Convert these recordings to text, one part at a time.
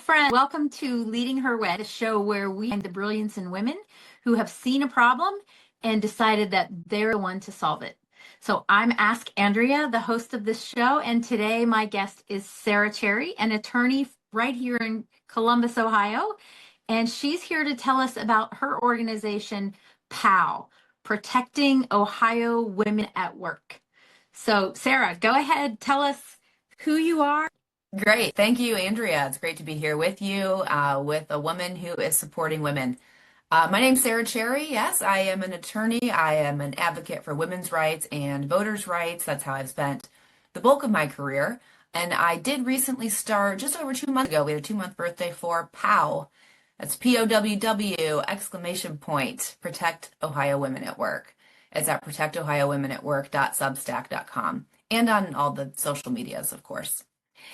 friend. Welcome to Leading Her Way, the show where we find the brilliance in women who have seen a problem and decided that they're the one to solve it. So I'm Ask Andrea, the host of this show, and today my guest is Sarah Cherry, an attorney right here in Columbus, Ohio, and she's here to tell us about her organization, POWW, Protecting Ohio Women at Work. So Sarah, go ahead, tell us who you are. Great. Thank you, Andrea. It's great to be here with you, with a woman who is supporting women. My name's Sarah Cherry. Yes, I am an attorney. I am an advocate for women's rights and voters' rights. That's how I've spent the bulk of my career. And I did recently start just over 2 months ago. We had a 2-month birthday for POW. That's POWW, exclamation point, Protect Ohio Women at Work. It's at protectohiowomenatwork.substack.com and on all the social medias, of course.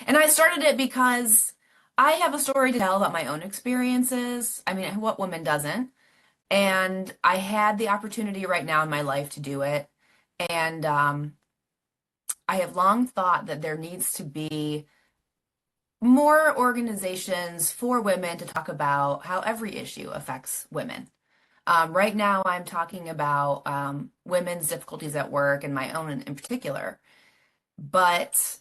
And I started it because I have a story to tell about my own experiences. I mean, what woman doesn't? And I had the opportunity right now in my life to do it. And I have long thought that there needs to be more organizations for women to talk about how every issue affects women. Right now, I'm talking about women's difficulties at work and my own in particular. But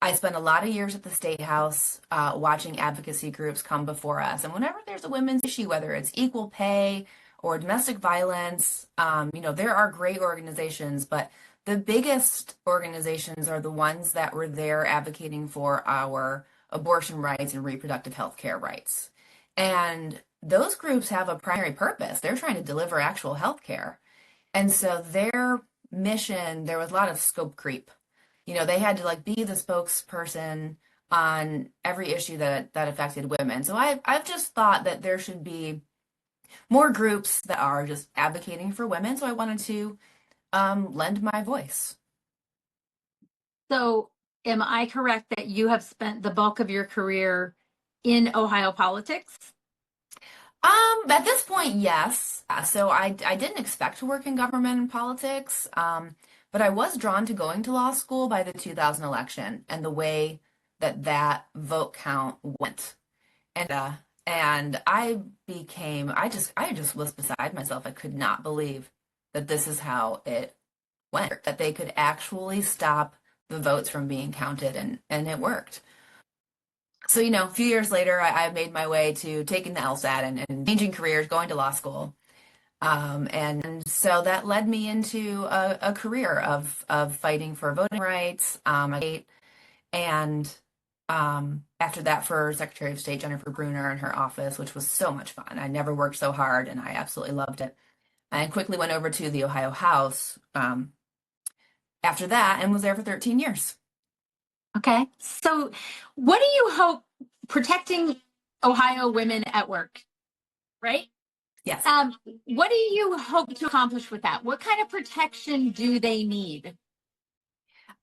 I spent a lot of years at the State House watching advocacy groups come before us. And whenever there's a women's issue, whether it's equal pay or domestic violence, there are great organizations, but the biggest organizations are the ones that were there advocating for our abortion rights and reproductive health care rights. And those groups have a primary purpose. They're trying to deliver actual health care. And so their mission, there was a lot of scope creep. They had to be the spokesperson on every issue that affected women. So I've just thought that there should be more groups that are just advocating for women. So I wanted to lend my voice. So am I correct that you have spent the bulk of your career in Ohio politics? At this point, yes. So I didn't expect to work in government and politics. But I was drawn to going to law school by the 2000 election and the way that vote count went. And I just was beside myself. I could not believe that this is how it went, that they could actually stop the votes from being counted, and it worked. So, a few years later, I made my way to taking the LSAT and changing careers, going to law school. And so that led me into a career of fighting for voting rights. And after that, for Secretary of State Jennifer Brunner in her office, which was so much fun. I never worked so hard, and I absolutely loved it. I quickly went over to the Ohio House after that and was there for 13 years. Okay. So what do you hope protecting Ohio women at work, right? Yes. What do you hope to accomplish with that? What kind of protection do they need?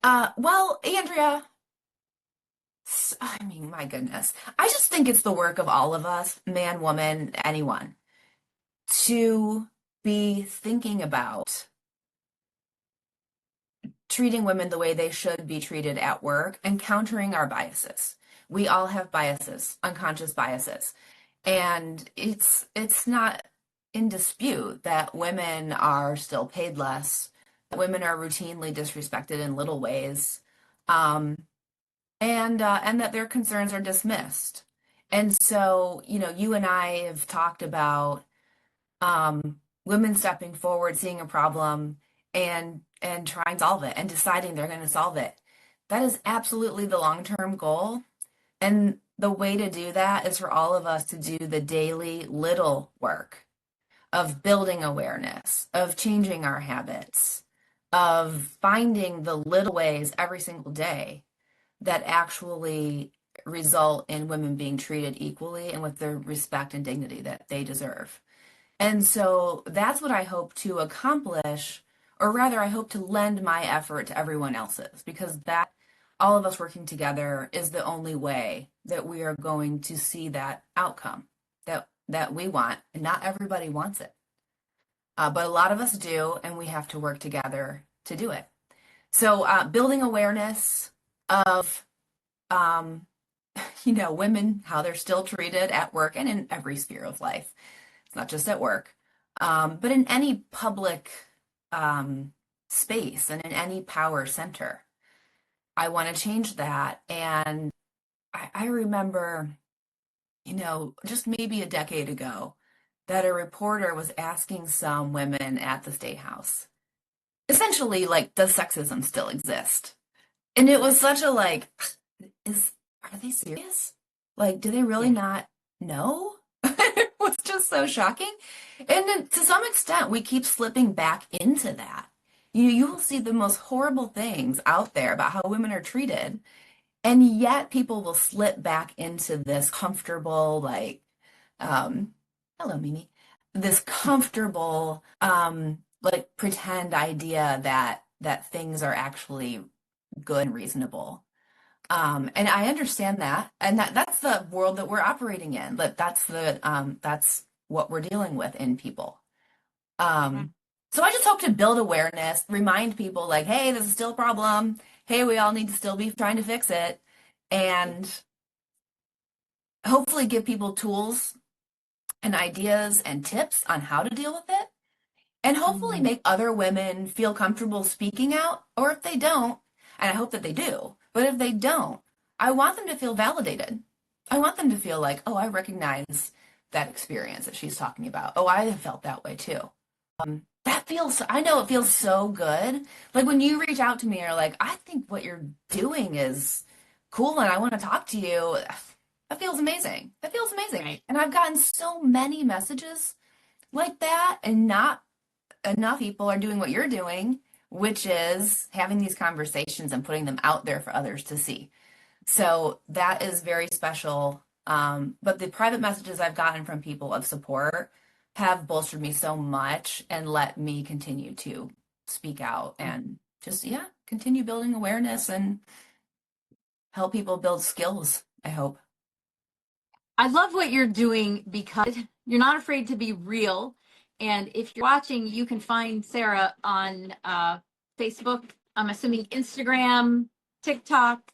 Well, Andrea, I mean, my goodness. I just think it's the work of all of us, man, woman, anyone, to be thinking about treating women the way they should be treated at work and countering our biases. We all have biases, unconscious biases. And it's not in dispute that women are still paid less, that women are routinely disrespected in little ways, and that their concerns are dismissed. And so, you and I have talked about women stepping forward, seeing a problem, and trying to solve it, and deciding they're going to solve it. That is absolutely the long-term goal. And the way to do that is for all of us to do the daily little work of building awareness, of changing our habits, of finding the little ways every single day that actually result in women being treated equally and with the respect and dignity that they deserve. And so that's what I hope to accomplish, or rather, I hope to lend my effort to everyone else's, because that all of us working together is the only way that we are going to see that outcome that we want. And not everybody wants it. But a lot of us do, and we have to work together to do it. So building awareness of women, how they're still treated at work and in every sphere of life. It's not just at work, but in any public um, space and in any power center. I want to change that. And I remember, just maybe a decade ago, that a reporter was asking some women at the State House, essentially, like, does sexism still exist? And it was such a like, is are they serious? Like, do they really Yeah. not know? It was just so shocking. And then to some extent, we keep slipping back into that. You will see the most horrible things out there about how women are treated, and yet people will slip back into this comfortable, like, um, hello, Mimi, this comfortable, like pretend idea that things are actually good and reasonable. And I understand that, and that's the world that we're operating in. But that's what we're dealing with in people. Mhm. So I just hope to build awareness, remind people like, hey, this is still a problem. Hey, we all need to still be trying to fix it, and hopefully give people tools and ideas and tips on how to deal with it, and hopefully Mhm. make other women feel comfortable speaking out. Or if they don't, and I hope that they do, but if they don't, I want them to feel validated. I want them to feel like, oh, I recognize that experience that she's talking about. Oh, I have felt that way too. That feels, I know it feels so good. Like when you reach out to me, or like, I think what you're doing is cool and I want to talk to you. That feels amazing. That feels amazing. Right. And I've gotten so many messages like that, and not enough people are doing what you're doing, which is having these conversations and putting them out there for others to see. So that is very special. But the private messages I've gotten from people of support have bolstered me so much and let me continue to speak out and just, yeah, continue building awareness and help people build skills, I hope. I love what you're doing because you're not afraid to be real. And if you're watching, you can find Sarah on Facebook, I'm assuming Instagram, TikTok,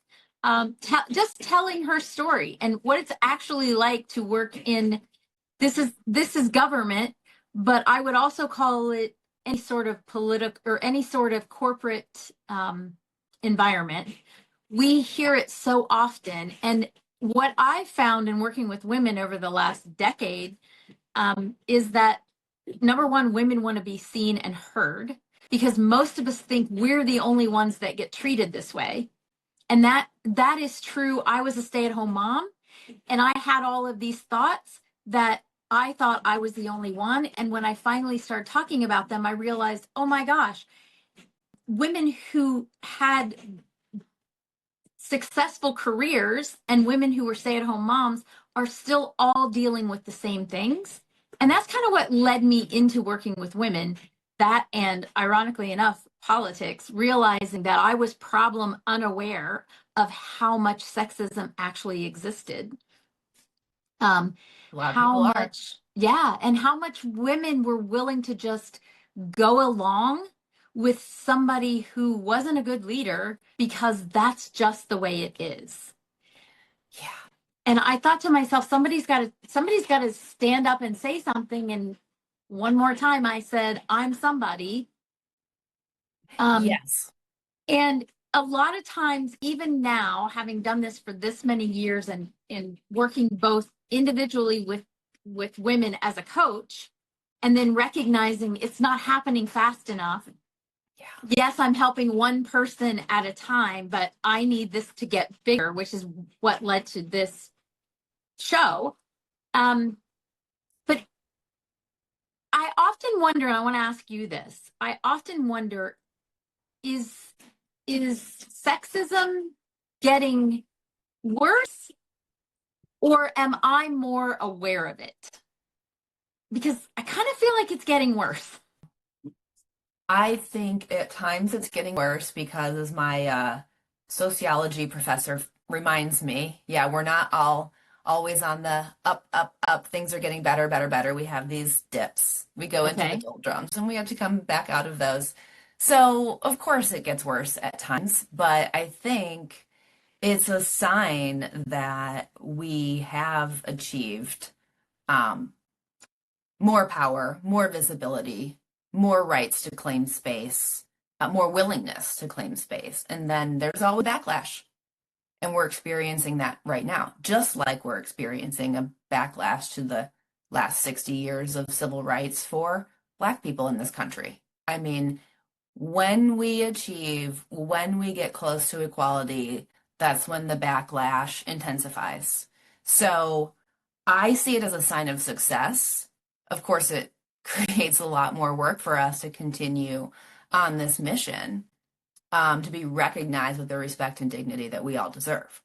just telling her story and what it's actually like to work in this is government, but I would also call it any sort of political or any sort of corporate environment. We hear it so often, and what I've found in working with women over the last decade is that number one, women want to be seen and heard because most of us think we're the only ones that get treated this way, and that is true. I was a stay-at-home mom, and I had all of these thoughts that I thought I was the only one. And when I finally started talking about them, I realized, oh my gosh, women who had successful careers and women who were stay at home moms are still all dealing with the same things. And that's kind of what led me into working with women. That, and ironically enough, politics, realizing that I was problem unaware of how much sexism actually existed. A lot of How people are. much, yeah, and how much women were willing to just go along with somebody who wasn't a good leader because that's just the way it is. Yeah. And I thought to myself, somebody's got to stand up and say something. And one more time, I said, I'm somebody. Um, Yes. and a lot of times, even now, having done this for this many years and working both individually with women as a coach, and then recognizing it's not happening fast enough. Yeah. Yes, I'm helping one person at a time, but I need this to get bigger, which is what led to this show. But I often wonder, and I want to ask you this. I often wonder, is is sexism getting worse, or am I more aware of it? Because I kind of feel like it's getting worse. I think at times it's getting worse because, as my sociology professor reminds me, yeah, we're not all always on the up, up, up. Things are getting better, better, better. We have these dips. We go into the Okay. doldrums and we have to come back out of those. So, of course, it gets worse at times, but I think It's a sign that we have achieved um, more power, more visibility, more rights to claim space, more willingness to claim space. And then there's always backlash. And we're experiencing that right now, just like we're experiencing a backlash to the last 60 years of civil rights for Black people in this country. I mean, when we get close to equality, that's when the backlash intensifies. So I see it as a sign of success. Of course, it creates a lot more work for us to continue on this mission, to be recognized with the respect and dignity that we all deserve.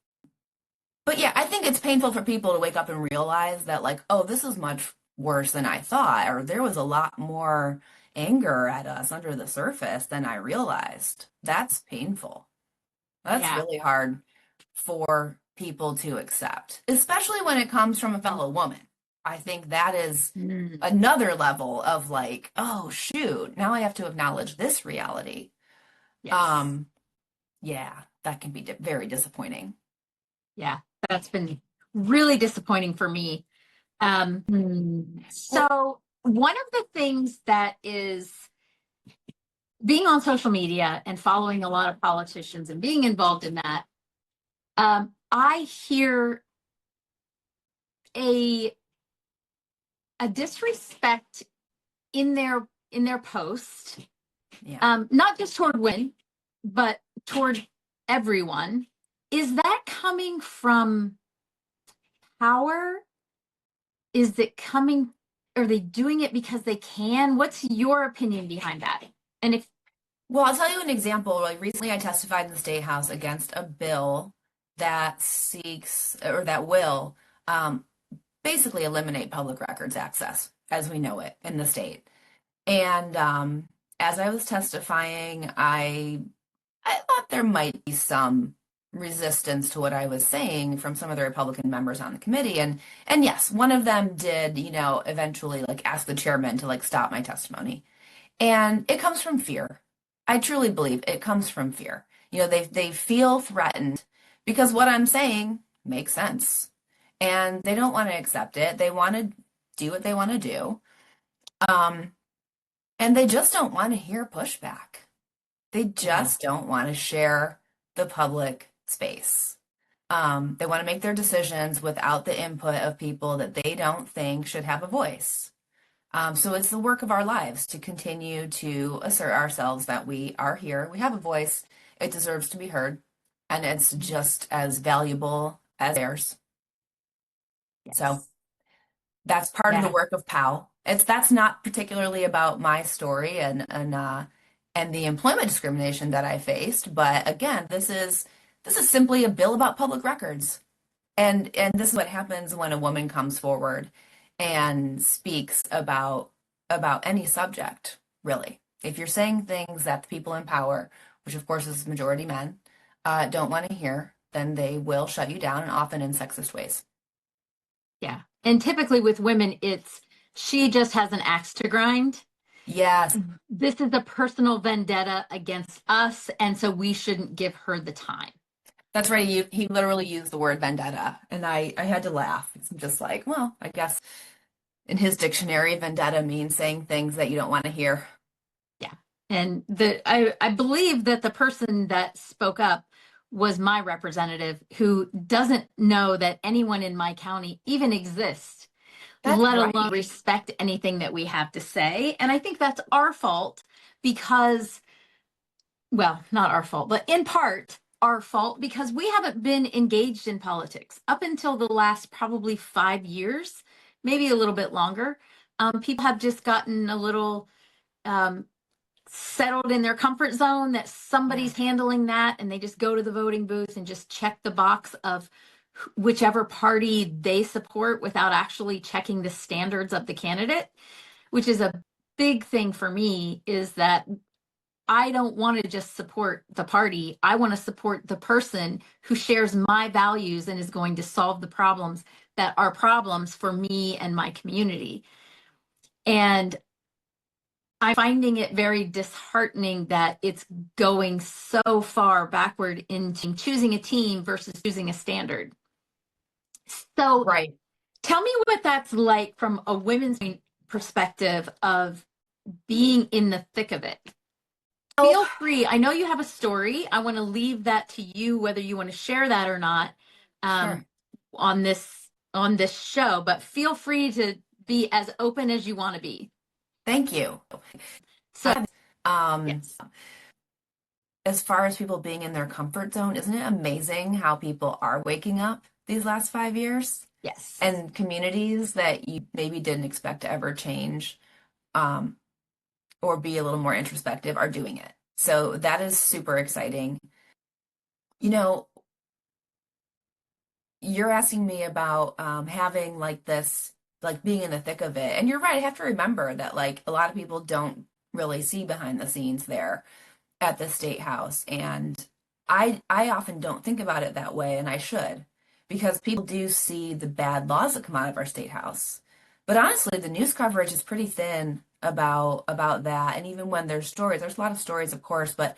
But yeah, I think it's painful for people to wake up and realize that, like, oh, this is much worse than I thought, or there was a lot more anger at us under the surface than I realized. That's painful. That's Yeah. really hard for people to accept, especially when it comes from a fellow woman. I think that is Mm. another level of like, oh shoot, now I have to acknowledge this reality. Yes. Um, yeah, that can be very disappointing. Yeah. That's been really disappointing for me. Well, So one of the things that is being on social media and following a lot of politicians and being involved in that, I hear a a disrespect in their post, yeah. not just toward women, but toward everyone. Is that coming from power? Is it coming? Are they doing it because they can? What's your opinion behind that? And if Well, I'll tell you an example. Like recently, I testified in the State House against a bill that seeks or that will um, basically eliminate public records access as we know it in the state. And as I was testifying, I thought there might be some resistance to what I was saying from some of the Republican members on the committee. And yes, one of them did, eventually like ask the chairman to like stop my testimony. And it comes from fear. I truly believe it comes from fear. They feel threatened because what I'm saying makes sense. And they don't want to accept it. They want to do what they want to do. Um, and they just don't want to hear pushback. They Yeah. just don't want to share the public space. They want to make their decisions without the input of people that they don't think should have a voice. So it's the work of our lives to continue to assert ourselves that we are here, we have a voice, it deserves to be heard, and it's just as valuable as theirs. So Yes. that's part of the Yeah. work of POW. That's not particularly about my story and the employment discrimination that I faced, but again, this is simply a bill about public records. And this is what happens when a woman comes forward and speaks about any subject, really. If you're saying things that the people in power, which of course is majority men, don't want to hear, then they will shut you down, and often in sexist ways. Yeah. And typically with women, it's she just has an axe to grind. Yes, This is a personal vendetta against us, and so we shouldn't give her the time. that's right. He literally used the word vendetta, and I had to laugh. I'm just like, well, I guess in his dictionary, vendetta means saying things that you don't want to hear. Yeah. And I believe that the person that spoke up was my representative who doesn't know that anyone in my county even exists, That's let alone right. respect anything that we have to say. And I think that's our fault because, well, not our fault, but in part our fault because we haven't been engaged in politics up until the last probably 5 years, maybe a little bit longer. People have just gotten a little um, settled in their comfort zone that Yeah. somebody's handling that, and they just go to the voting booth and just check the box of whichever party they support without actually checking the standards of the candidate, which is a big thing for me. Is that I don't want to just support the party. I want to support the person who shares my values and is going to solve the problems that are problems for me and my community. And I'm finding it very disheartening that it's going so far backward into choosing a team versus choosing a standard. So Right. tell me what that's like from a women's perspective of being in the thick of it. Oh, Feel free. I know you have a story. I want to leave that to you, whether you want to share that or not, um, sure. on this show. But feel free to be as open as you want to be. Thank you. So Um, yes, as far as people being in their comfort zone, isn't it amazing how people are waking up these last 5 years? yes, And communities that you maybe didn't expect to ever change, um, or be a little more introspective are doing it. So that is super exciting. You know, you're asking me about having like this, like being in the thick of it. And you're right, I have to remember that like a lot of people don't really see behind the scenes there at the state house. And I often don't think about it that way, and I should, because people do see the bad laws that come out of our state house. But honestly, the news coverage is pretty thin about that. And even when there's stories, there's a lot of stories, of course, but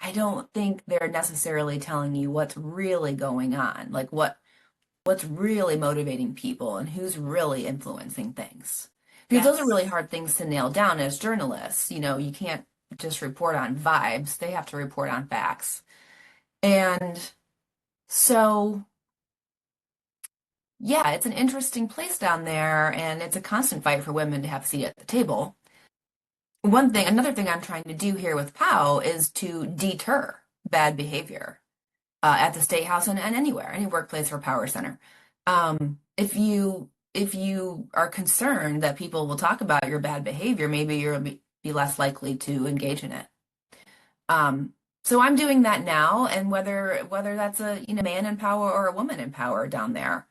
I don't think they're necessarily telling you what's really going on, like what's really motivating people and who's really influencing things. Because those are yes, really hard things to nail down as journalists. You know, you can't just report on vibes, they have to report on facts. And so, yeah, it's an interesting place down there, and it's a constant fight for women to have a seat at the table. Another thing I'm trying to do here with POW is to deter bad behavior at the State House and anywhere, any workplace or power center. If you are concerned that people will talk about your bad behavior, maybe you'll be less likely to engage in it. Um, so I'm doing that now, and whether that's a man in power or a woman in power down there,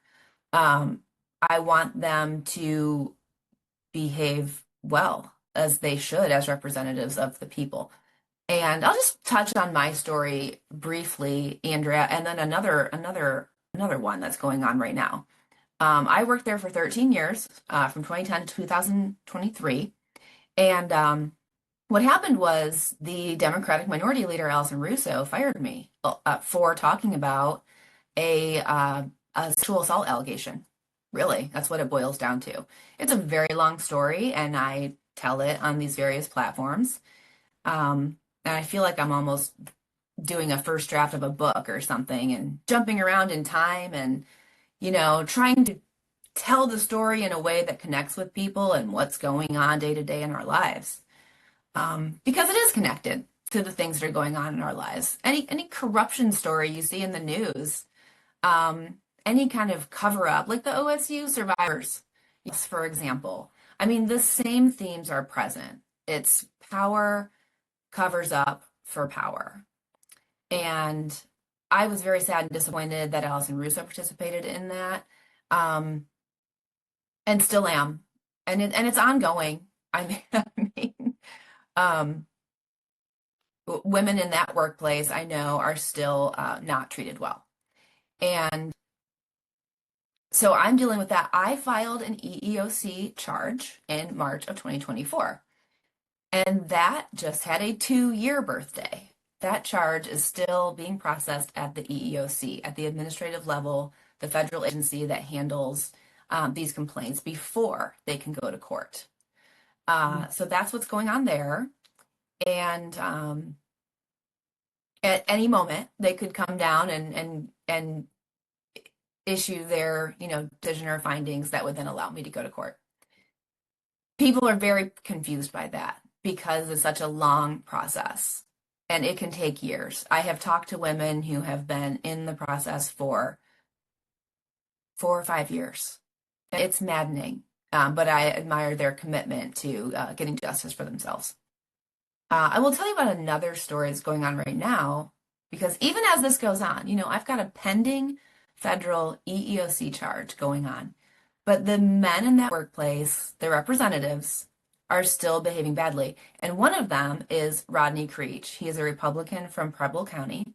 um, I want them to behave well as they should as representatives of the people. And I'll just touch on my story briefly, Andrea, and then another one that's going on right now. I worked there for 13 years, from 2010 to 2023. And what happened was the Democratic Minority Leader, Allison Russo, fired me for talking about a sexual assault allegation. Really, that's what it boils down to. It's a very long story, and I tell it on these various platforms. And I feel like I'm almost doing a first draft of a book or something and jumping around in time and, trying to tell the story in a way that connects with people and what's going on day to day in our lives. Because it is connected to the things that are going on in our lives. Any corruption story you see in the news, any kind of cover up, like the OSU survivors, yes, for example. I mean, the same themes are present. It's power covers up for power. And I was very sad and disappointed that Allison Russo participated in that, um, and still am. And it's ongoing. I mean, I mean, um, women in that workplace I know are still not treated well. And so I'm dealing with that. I filed an EEOC charge in March of 2024. And that just had a 2-year birthday. That charge is still being processed at the EEOC, at the administrative level, the federal agency that handles these complaints before they can go to court. So that's what's going on there. And at any moment, they could come down and issue their, decision or findings that would then allow me to go to court. People are very confused by that because it's such a long process and it can take years. I have talked to women who have been in the process for 4 or 5 years. It's maddening, but I admire their commitment to getting justice for themselves. I will tell you about another story that's going on right now because even as this goes on, I've got a pending federal EEOC charge going on. But the men in that workplace, the representatives, are still behaving badly. And one of them is Rodney Creech. He is a Republican from Preble County.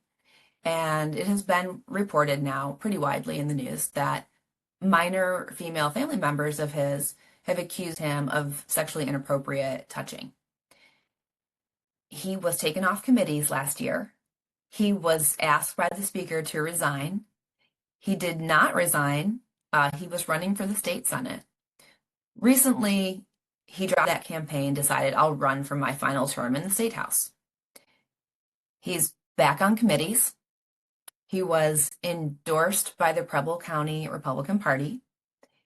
And it has been reported now pretty widely in the news that minor female family members of his have accused him of sexually inappropriate touching. He was taken off committees last year. He was asked by the speaker to resign. He did not resign. He was running for the state senate. Recently, he dropped that campaign, decided I'll run for my final term in the state house. He's back on committees. He was endorsed by the Preble County Republican Party.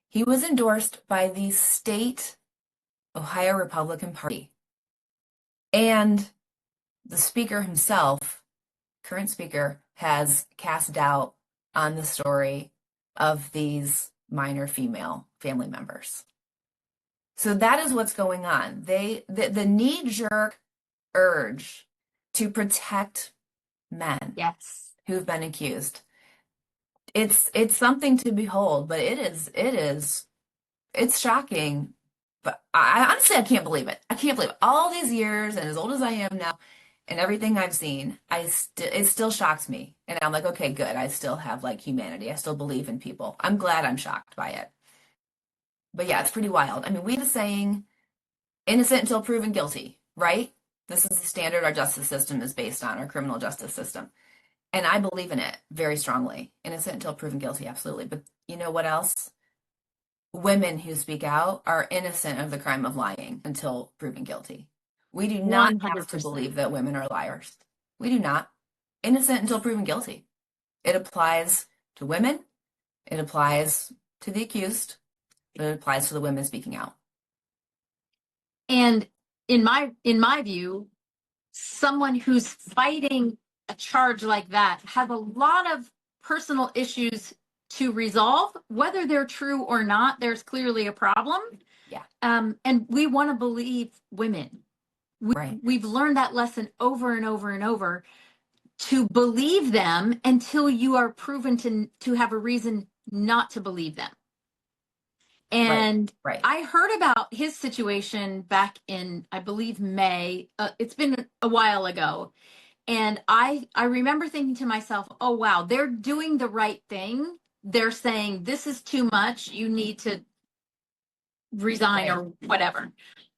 He was endorsed by the state Ohio Republican Party. And the speaker himself, current speaker, has cast doubt on the story of these minor female family members. So that is what's going on. The knee-jerk urge to protect men Yes. who've been accused. It's something to behold, but it's shocking. But I honestly, I can't believe it. I can't believe it. All these years, and as old as I am now, and everything I've seen, it still shocks me. And I'm like, okay, good. I still have like humanity. I still believe in people. I'm glad I'm shocked by it. But yeah, it's pretty wild. I mean, we have a saying, innocent until proven guilty, right? This is the standard our justice system is based on, our criminal justice system. And I believe in it very strongly. Innocent until proven guilty, absolutely. But you know what else? Women who speak out are innocent of the crime of lying until proven guilty. We do not have to 100%. believe that women are liars. We do not. Innocent until proven guilty. It applies to women. It applies to the accused. But it applies to the women speaking out. And in my view, someone who's fighting a charge like that has a lot of personal issues to resolve. Whether they're true or not, there's clearly a problem. Yeah. And we want to believe women. Right. We've learned that lesson over and over and over, to believe them until you are proven to have a reason not to believe them. And right. I heard about his situation back in, I believe, May. It's been a while ago. And I remember thinking to myself, oh, wow, they're doing the right thing. They're saying, this is too much. You need to resign or whatever.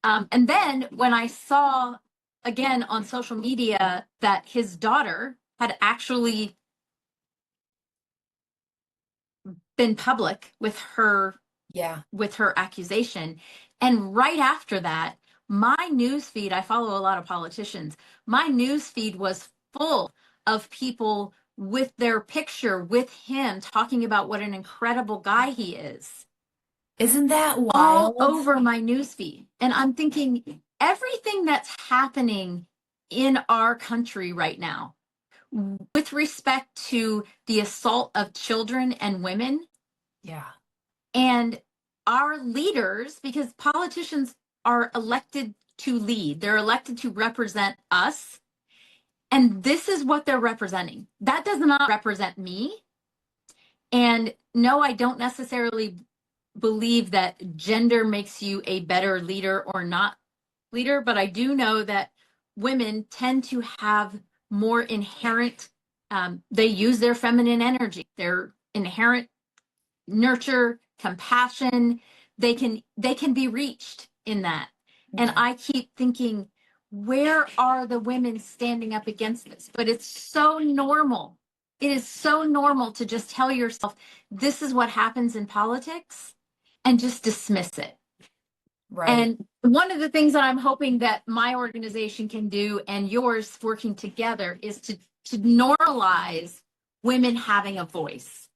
And then when I saw again on social media that his daughter had actually been public with her accusation, and right after that, my news feed, I follow a lot of politicians, my news feed was full of people with their picture with him talking about what an incredible guy he is. Isn't that wild? All over my news feed. And I'm thinking, everything that's happening in our country right now with respect to the assault of children and women. Yeah. And our leaders, because politicians are elected to lead, they're elected to represent us. And this is what they're representing. That does not represent me. And no, I don't necessarily believe that gender makes you a better leader or not leader, but I do know that women tend to have more inherent, they use their feminine energy, their inherent nurture, compassion, they can be reached in that. And I keep thinking, where are the women standing up against this? But it's so normal. It is so normal to just tell yourself, this is what happens in politics, and just dismiss it. Right. And one of the things that I'm hoping that my organization can do, and yours working together, is to normalize women having a voice.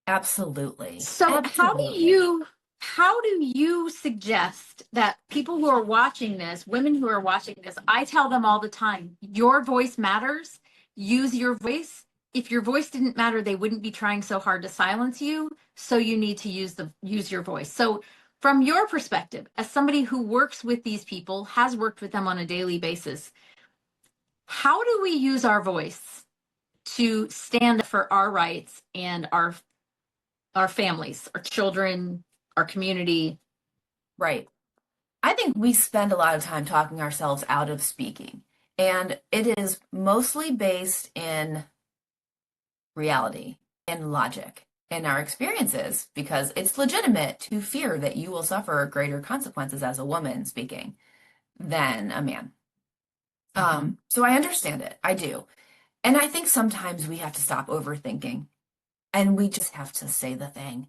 Absolutely. So how do you suggest that people who are watching this, women who are watching this, I tell them all the time, your voice matters. Use your voice. If your voice didn't matter, they wouldn't be trying so hard to silence you. So you need to use your voice. So from your perspective, as somebody who works with these people, has worked with them on a daily basis, how do we use our voice to stand up for our rights and our families, our children, our community? Right. I think we spend a lot of time talking ourselves out of speaking, and it is mostly based in reality and logic in our experiences because it's legitimate to fear that you will suffer greater consequences as a woman speaking than a man. So I understand it. I do. And I think sometimes we have to stop overthinking and we just have to say the thing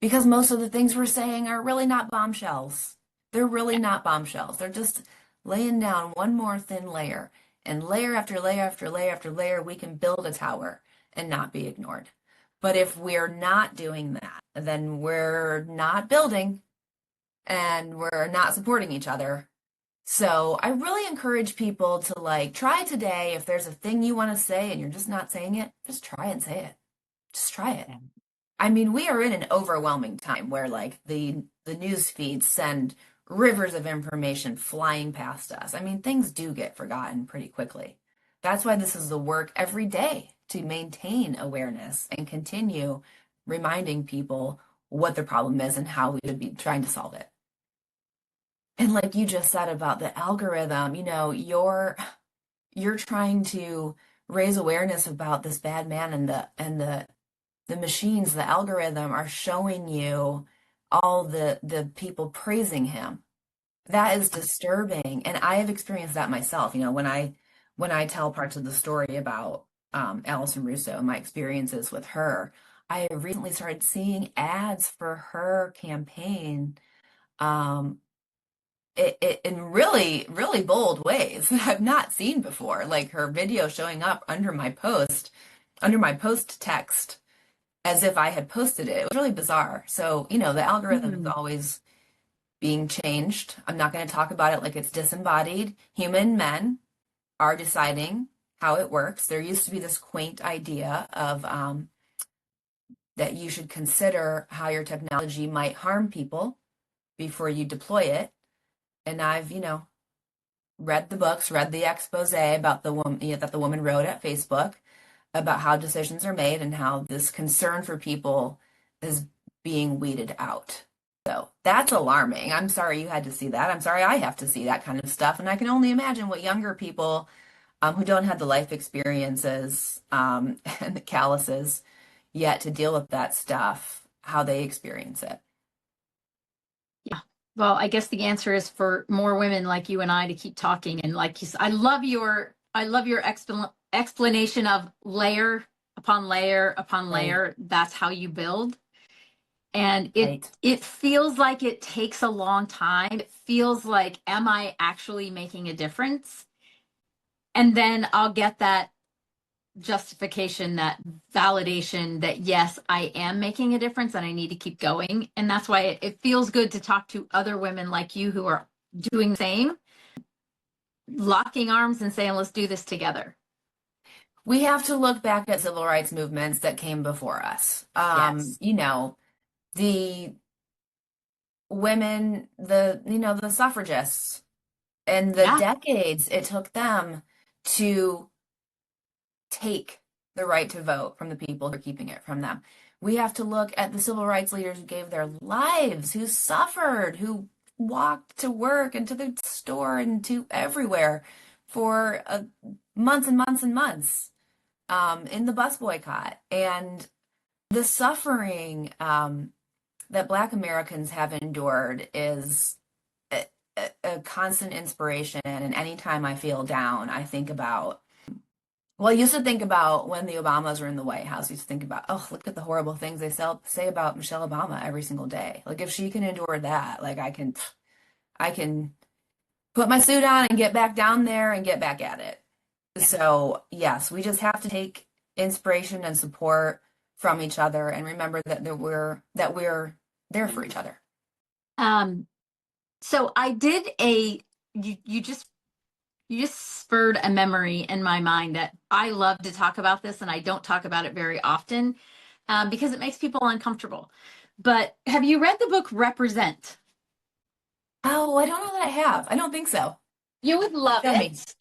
because most of the things we're saying are really not bombshells. They're really not bombshells. They're just laying down one more thin layer. And layer after layer after layer after layer, we can build a tower and not be ignored. But if we're not doing that, then we're not building and we're not supporting each other. So I really encourage people to like try today. If there's a thing you want to say and you're just not saying it, just try and say it. Just try it. I mean, we are in an overwhelming time where like the news feeds send rivers of information flying past us. I mean, things do get forgotten pretty quickly. That's why this is the work every day to maintain awareness and continue reminding people what the problem is and how we should be trying to solve it. And like you just said about the algorithm, you're trying to raise awareness about this bad man and the machines, the algorithm are showing you all the people praising him. That is disturbing. And I have experienced that myself. When I tell parts of the story about Allison Russo and my experiences with her, I have recently started seeing ads for her campaign in really, really bold ways that I've not seen before. Like her video showing up under my post text as if I had posted it. It was really bizarre. So, the algorithm is always being changed. I'm not going to talk about it like it's disembodied. Human men are deciding how it works. There used to be this quaint idea of that you should consider how your technology might harm people before you deploy it. And I've, read the books, read the expose about the woman that the woman wrote at Facebook about how decisions are made and how this concern for people is being weeded out. So that's alarming. I'm sorry you had to see that. I'm sorry I have to see that kind of stuff. And I can only imagine what younger people who don't have the life experiences and the calluses yet to deal with that stuff, how they experience it. Yeah. Well, I guess the answer is for more women like you and I to keep talking. And like you said, I love your explanation of layer upon layer upon layer. That's how you build. And it feels like it takes a long time. It feels like, am I actually making a difference? And then I'll get that justification, that validation that yes, I am making a difference and I need to keep going. And that's why it feels good to talk to other women like you who are doing the same, locking arms and saying, let's do this together. We have to look back at civil rights movements that came before us. Yes. The women, the suffragists, and the Yeah. decades it took them to take the right to vote from the people who are keeping it from them. We have to look at the civil rights leaders who gave their lives, who suffered, who walked to work and to the store and to everywhere for months and months and months in the bus boycott. And the suffering that Black Americans have endured is a constant inspiration. And anytime I feel down, I think about, well, I used to think about when the Obamas were in the White House. I used to think about, oh, look at the horrible things they say about Michelle Obama every single day. Like if she can endure that, like I can put my suit on and get back down there and get back at it. So yes, we just have to take inspiration and support from each other and remember that we're there for each other. So I did you just spurred a memory in my mind that I love to talk about this and I don't talk about it very often because it makes people uncomfortable. But have you read the book Represent? Oh, I don't know that I have. I don't think so. You would love Tell me. it.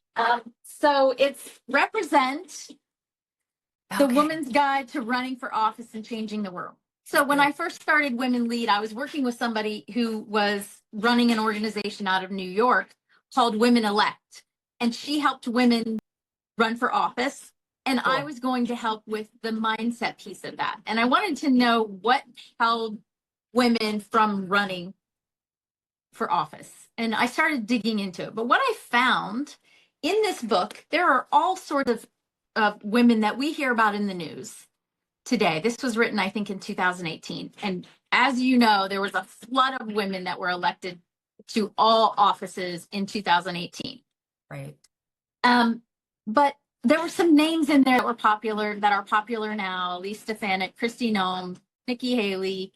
So it's Represent, the Okay. Woman's Guide to Running for Office and Changing the World. So when I first started Women Lead, I was working with somebody who was running an organization out of New York called Women Elect. And she helped women run for office. And I Cool. was going to help with the mindset piece of that. And I wanted to know what held women from running for office. And I started digging into it. But what I found in this book, there are all sorts of women that we hear about in the news today. This was written, I think, in 2018. And as you know, there was a flood of women that were elected to all offices in 2018. Right. But there were some names in there that were popular, that are popular now: Lee Stefanik, Kristi Noem, Nikki Haley.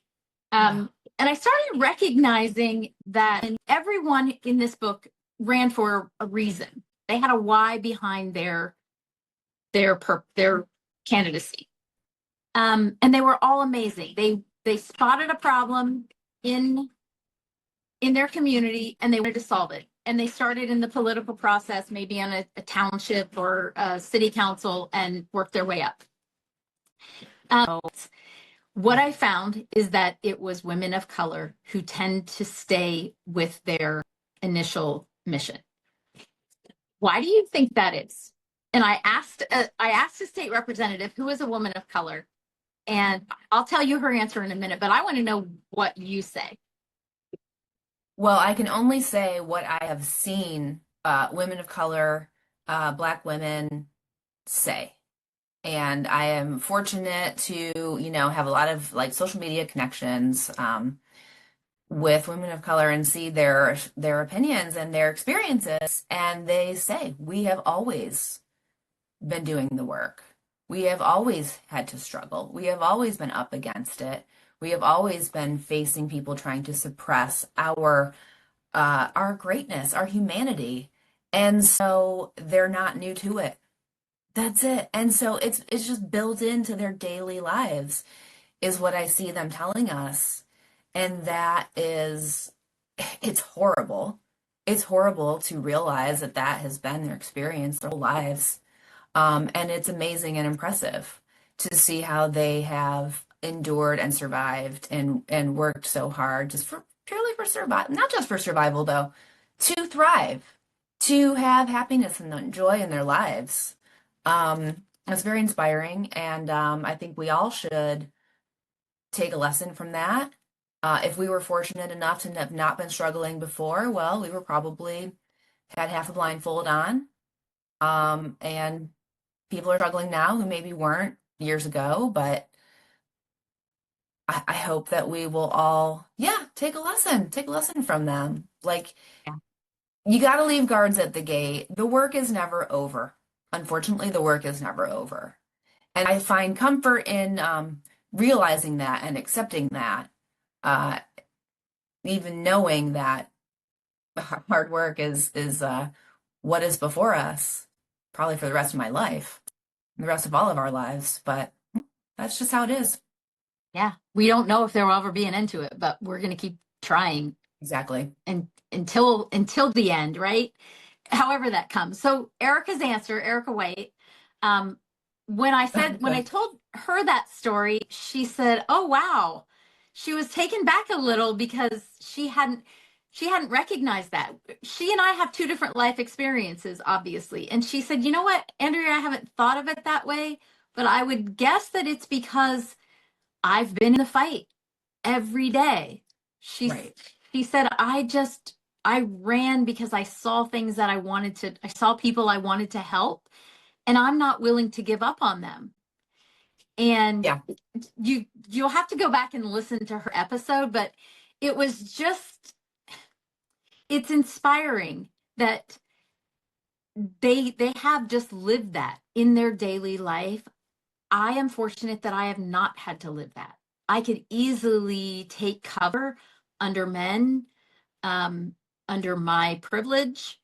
And I started recognizing that everyone in this book ran for a reason. They had a why behind their candidacy. And they were all amazing. They spotted a problem in their community and they wanted to solve it. And they started in the political process, maybe on a township or a city council, and worked their way up. What I found is that it was women of color who tend to stay with their initial mission. Why do you think that is? And I asked a state representative who is a woman of color, and I'll tell you her answer in a minute, but I want to know what you say. Well, I can only say what I have seen women of color, Black women say. And I am fortunate to, have a lot of like social media connections with women of color and see their opinions and their experiences. And they say, we have always been doing the work. We have always had to struggle. We have always been up against it. We have always been facing people trying to suppress our greatness, our humanity. And so they're not new to it. That's it. And so it's just built into their daily lives is what I see them telling us. And that is, it's horrible. It's horrible to realize that that has been their experience their whole lives. And it's amazing and impressive to see how they have endured and survived and worked so hard just for purely for survival, not just for survival though, to thrive, to have happiness and joy in their lives. It's very inspiring, and I think we all should take a lesson from that. If we were fortunate enough to have not been struggling before, well, we were probably had half a blindfold on. And people are struggling now who maybe weren't years ago, but I hope that we will all, yeah, take a lesson from them. Like, Yeah. you got to leave guards at the gate. The work is never over. Unfortunately, the work is never over. And I find comfort in realizing that and accepting that, uh, even knowing that hard work is what is before us, probably for the rest of my life, the rest of all of our lives. But that's just how it is. Yeah. We don't know if there will ever be an end to it, but we're going to keep trying Exactly. and until the end, right? However that comes. So Erica's answer, Erica White, um, when I Good. told her that story, she said, "Oh wow." She was taken back a little because she hadn't recognized that. She and I have two different life experiences, obviously. And she said, "You know what, Andrea, I haven't thought of it that way, but I would guess that it's because I've been in the fight every day." She Right. she said, I ran because I saw things that I saw people I wanted to help, and I'm not willing to give up on them. And Yeah. you'll have to go back and listen to her episode, but it was just it's inspiring that they have just lived that in their daily life. I am fortunate that I have not had to live that. I could easily take cover under men, um, under my privilege,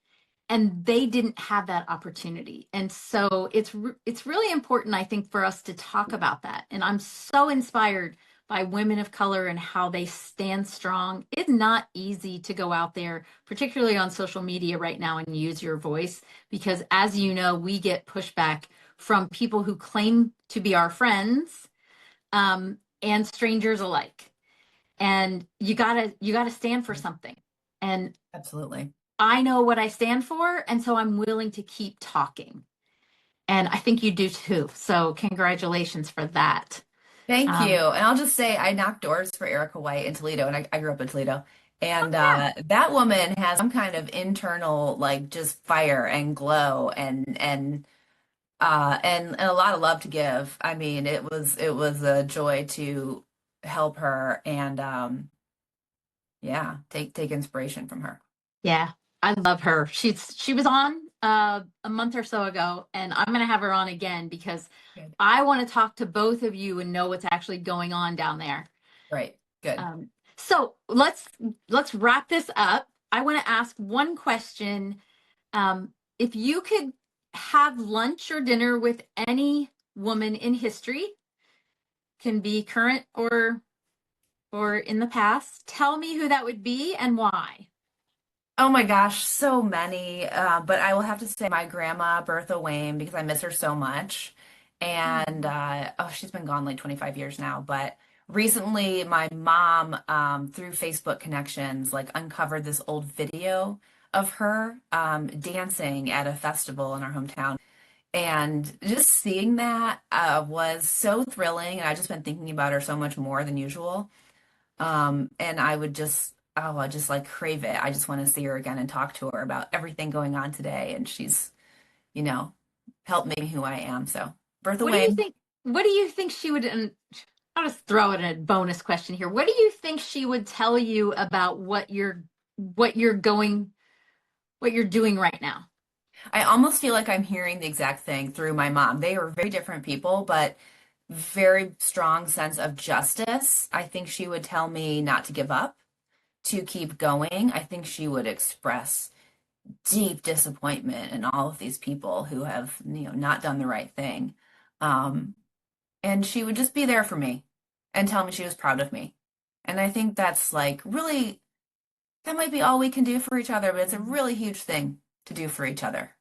and they didn't have that opportunity. And so it's really important, I think, for us to talk about that. And I'm so inspired by women of color and how they stand strong. It's not easy to go out there, particularly on social media right now, and use your voice, because as you know, we get pushback from people who claim to be our friends, and strangers alike. And you gotta stand for something. And Absolutely. I know what I stand for, and so I'm willing to keep talking. And I think you do too. So congratulations for that. Thank you. Um, And I'll just say I knocked doors for Erica White in Toledo, and I grew up in Toledo. And yeah. that woman has some kind of internal, like, just fire and glow and a lot of love to give. I mean, it was a joy to help her and yeah, take inspiration from her. Yeah, I love her. She was on a month or so ago, and I'm gonna have her on again because Good. I want to talk to both of you and know what's actually going on down there. Right. Good. So let's wrap this up. I want to ask one question. If you could have lunch or dinner with any woman in history, can be current or in the past, tell me who that would be and why. Oh my gosh, so many. But I will have to say my grandma, Bertha Wayne, because I miss her so much. And oh, she's been gone like 25 years now. But recently, my mom, through Facebook connections, like uncovered this old video of her dancing at a festival in our hometown. And just seeing that was so thrilling. And I've just been thinking about her so much more than usual. And I would just, oh, I just like crave it. I just want to see her again and talk to her about everything going on today. And she's, you know, helped make me who I am. So, Bertha What do you Wayne, think? What do you think she would? And I'll just throw in a bonus question here. What do you think she would tell you about what you're going what you're doing right now? I almost feel like I'm hearing the exact thing through my mom. They are very different people, but very strong sense of justice. I think she would tell me not to give up, to keep going. I think she would express deep disappointment in all of these people who have, not done the right thing. Um, and she would just be there for me and tell me she was proud of me. And I think that's like really, that might be all we can do for each other, but it's a really huge thing to do for each other.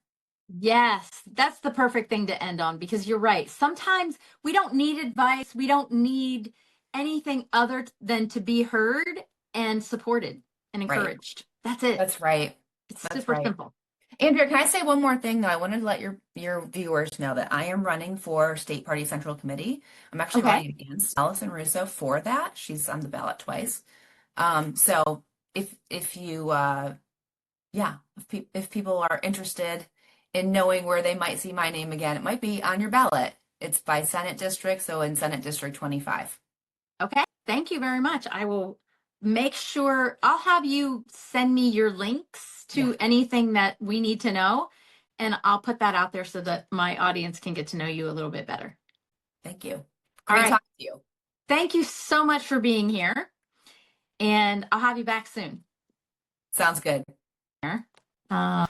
Yes, that's the perfect thing to end on because you're right. Sometimes we don't need advice. We don't need anything other than to be heard and supported and Right. encouraged. That's it. That's right. It's That's super right. simple. Andrea, can I say one more thing though? I wanted to let your viewers know that I am running for State Party Central Committee. I'm actually Okay. running against Allison Russo for that. She's on the ballot twice. So if you yeah, if people are interested in knowing where they might see my name again, it might be on your ballot. It's by Senate district, so in Senate District 25. Okay. Thank you very much. I will make sure I'll have you send me your links Yeah, to anything that we need to know, and I'll put that out there so that my audience can get to know you a little bit better. thank you. All Great right. talking to you. Thank you so much for being here, and I'll have you back soon. Sounds good. Uh,